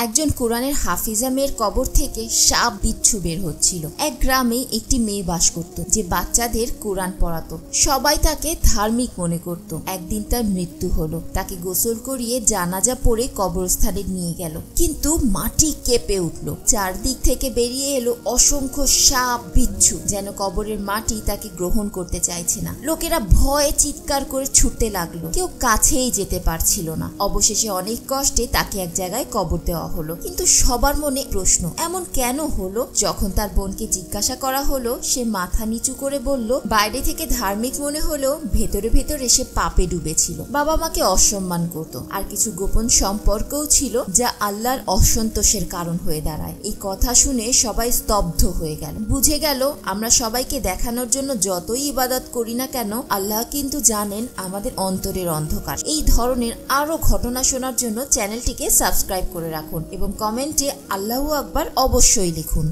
একজন কোরআনের হাফিজা মেয়ের কবর থেকে সাপ বিচ্ছু বের হচ্ছিল। এক গ্রামে একটি মেয়ে বাস করত যে বাচ্চাদের কোরআন পড়াতো। সবাই তাকে ধার্মিক মনে করত। একদিন তার মৃত্যু হলো। তাকে গোসল করিয়ে জানাজা পড়ে কবরস্থানে নিয়ে গেল, কিন্তু মাটি কেঁপে উঠল। চারদিক থেকে বেরিয়ে এলো অসংখ্য সাপ বিচ্ছু, যেন কবরের মাটি তাকে গ্রহণ করতে চাইছে না। লোকেরা ভয়ে চিৎকার করে ছুটতে লাগলো, কেউ কাছেই যেতে পারছিল না। অবশেষে অনেক কষ্টে তাকে এক জায়গায় কবর দেওয়া হলো। কিন্তু সবার মনে প্রশ্ন, এমন কেন হলো? যখন তার বোনকে জিজ্ঞাসা করা হলো, সে মাথা নিচু করে বলল, বাইরে থেকে ধার্মিক মনে হলেও ভেতরে ভেতরে সে পাপে ডুবেছিল। বাবা মাকে অসম্মান করত, আর কিছু গোপন সম্পর্কও ছিল যা আল্লাহর অসন্তোষের কারণ হয়ে দাঁড়ায়। এই কথা শুনে সবাই স্তব্ধ হয়ে গেল। বুঝে গেল আমরা সবাইকে দেখানোর জন্য যতই ইবাদত করি না কেন, আল্লাহ কিন্তু জানেন আমাদের অন্তরের অন্ধকার। এই ধরনের আরো ঘটনা শোনার জন্য চ্যানেলটিকে সাবস্ক্রাইব করে রাখুন এবং কমেন্টে আল্লাহু আকবার অবশ্যই লিখুন।